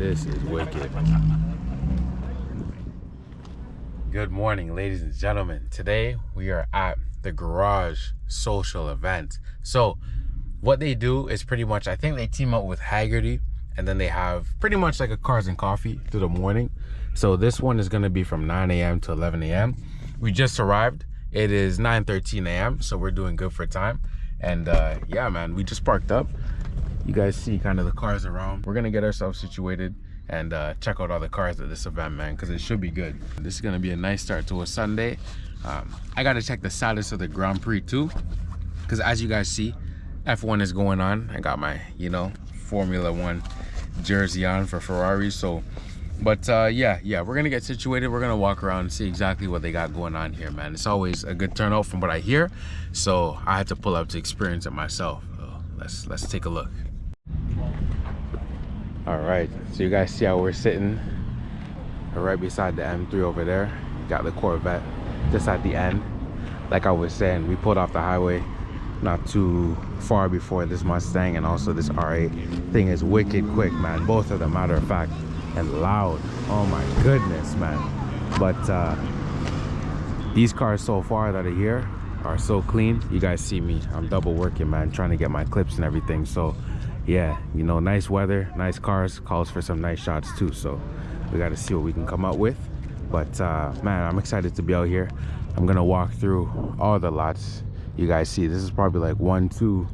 This is wicked. Good morning, ladies and gentlemen. Today we are at the garage social event. So what they do is pretty much, I think they team up with Haggerty, and then they have pretty much like a cars and coffee through the morning. So this one is going to be from 9 a.m. to 11 a.m. We just arrived. It is 9:13 a.m. so we're doing good for time. And yeah, man, we just parked up. You guys see kind of the cars around. We're gonna get ourselves situated and check out all the cars at this event, man, because it should be good. This is gonna be a nice start to a Sunday. I gotta check the status of the Grand Prix too, because as you guys see, F1 is going on. I got my, Formula One jersey on for Ferrari. So, but yeah, we're gonna get situated. We're gonna walk around and see exactly what they got going on here, man. It's always a good turnout from what I hear. So I had to pull up to experience it myself. So let's take a look. All right, so you guys see how we're sitting right beside the M3 over there. Got the Corvette just at the end. Like I was saying, we pulled off the highway not too far before this Mustang, and also this R8 thing is wicked quick, man. Both of them, matter of fact, and loud. Oh my goodness, man. But these cars so far that are here are so clean. You guys see me, I'm double working, man, trying to get my clips and everything. So yeah, nice weather, nice cars, calls for some nice shots too. So we got to see what we can come up with. But man, I'm excited to be out here. I'm gonna walk through all the lots. You guys see, this is probably like 1, 2,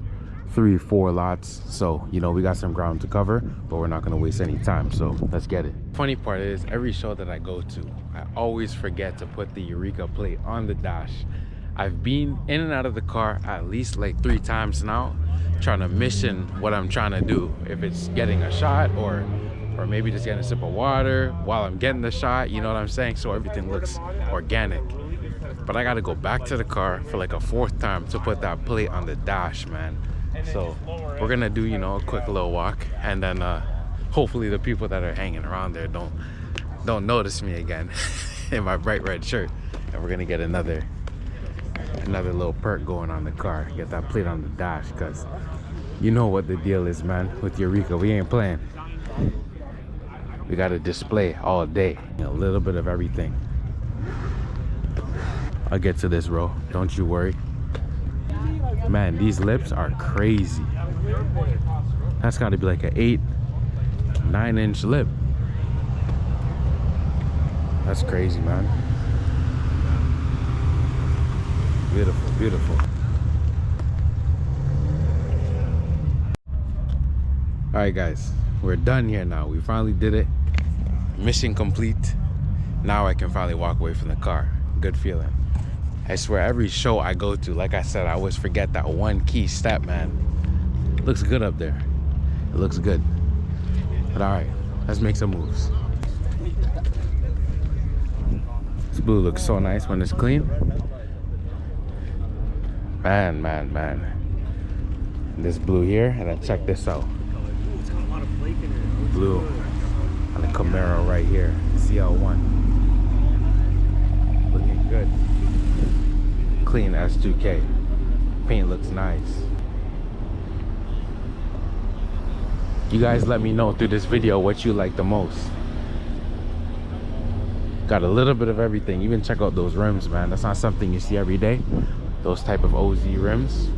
3, 4 lots. So we got some ground to cover, but we're not gonna waste any time. So let's get it. Funny part is, every show that I go to, I always forget to put the Eureka plate on the dash. I've been in and out of the car at least like 3 times now, trying to mission what I'm trying to do. If it's getting a shot or maybe just getting a sip of water while I'm getting the shot, you know what I'm saying? So everything looks organic. But I gotta go back to the car for like a 4th time to put that plate on the dash, man. So we're gonna do, a quick little walk, and then hopefully the people that are hanging around there don't notice me again in my bright red shirt. And we're gonna get another little perk going on the car, get that plate on the dash, because you know what the deal is, man. With Eureka, we ain't playing. We got to display all day, a little bit of everything. I'll get to this, bro, don't you worry. Man, these lips are crazy. That's got to be like an 8, 9-inch lip. That's crazy, man. Beautiful, beautiful. All right, guys, we're done here now. We finally did it. Mission complete. Now I can finally walk away from the car. Good feeling. I swear, every show I go to, like I said, I always forget that one key step, man. Looks good up there. It looks good. But all right, let's make some moves. This blue looks so nice when it's clean. Man. This blue here, and then check this out. Blue on the Camaro right here, CL1. Looking good. Clean S2K. Paint looks nice. You guys let me know through this video what you like the most. Got a little bit of everything. Even check out those rims, man. That's not something you see every day. Those type of OZ rims.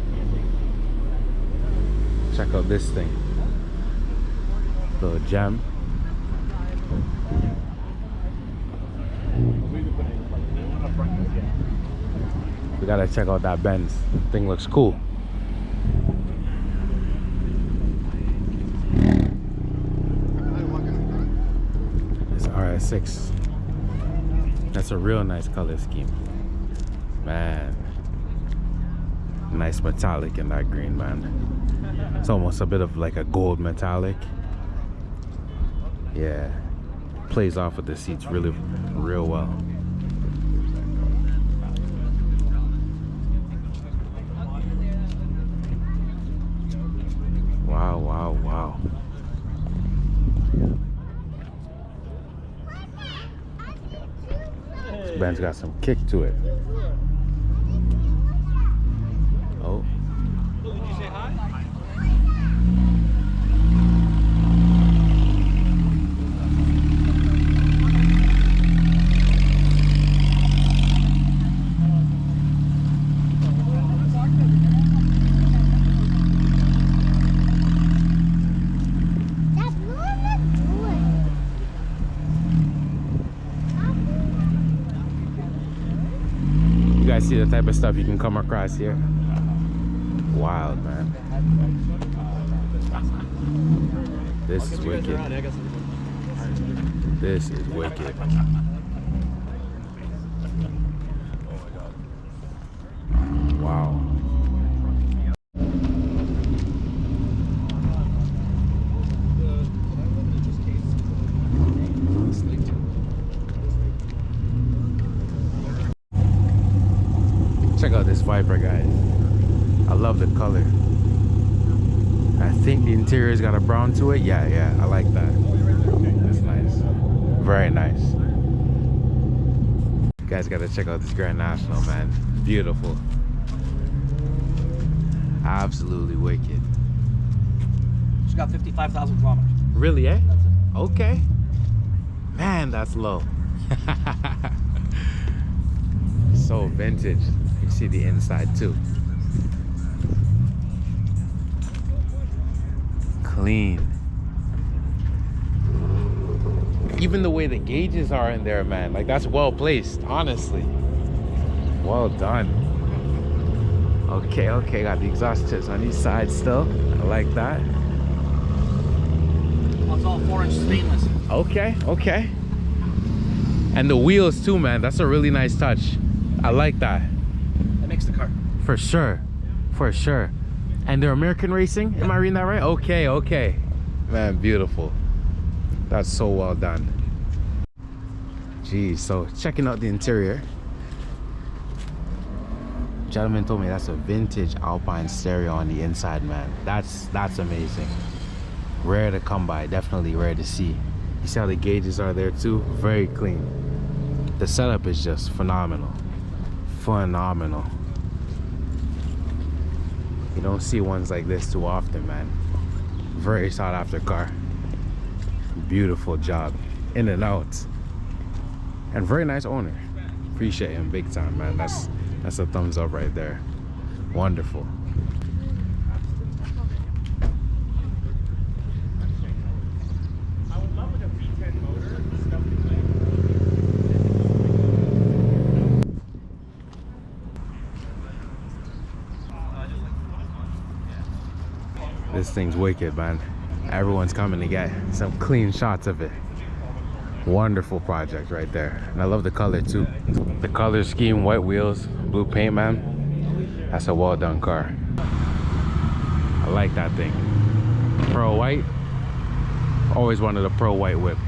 Check out this thing. Little gem. We gotta check out that Benz. Thing looks cool. It's RS6. That's a real nice color scheme, man. Nice metallic in that green, man. It's almost a bit of like a gold metallic. Yeah, plays off with the seats real well. Wow. This Benz got some kick to it. Oh. Did you say hi? guys see the type of stuff you can come across here? Wild, man. This is wicked. This is wicked. Wow. Check out this Viper, guys. I love the color. I think the interior's got a brown to it. Yeah, I like that. That's nice. Very nice. You guys gotta check out this Grand National, man. Beautiful. Absolutely wicked. It's got 55,000 kilometers. Really, eh? That's it. Okay. Man, that's low. So vintage. You see the inside too. Clean. Even the way the gauges are in there, man, like that's well placed, honestly. Well done. Okay, got the exhaust tips on each side still. I like that. Well, it's all 4-inch stainless. Okay. And the wheels too, man. That's a really nice touch. I like that. That makes the car. For sure. And they're American racing? Am I reading that right? Okay. Man, beautiful. That's so well done. Geez, so checking out the interior. Gentleman told me that's a vintage Alpine stereo on the inside, man. That's amazing. Rare to come by, definitely rare to see. You see how the gauges are there too? Very clean. The setup is just phenomenal. You don't see ones like this too often, man. Very sought after car. Beautiful job. In and out. And very nice owner. Appreciate him big time, man. That's a thumbs up right there. Wonderful. This thing's wicked, man. Everyone's coming to get some clean shots of it. Wonderful project right there. And I love the color too. The color scheme, white wheels, blue paint, man. That's a well done car. I like that thing. Pearl white. Always wanted a pearl white whip.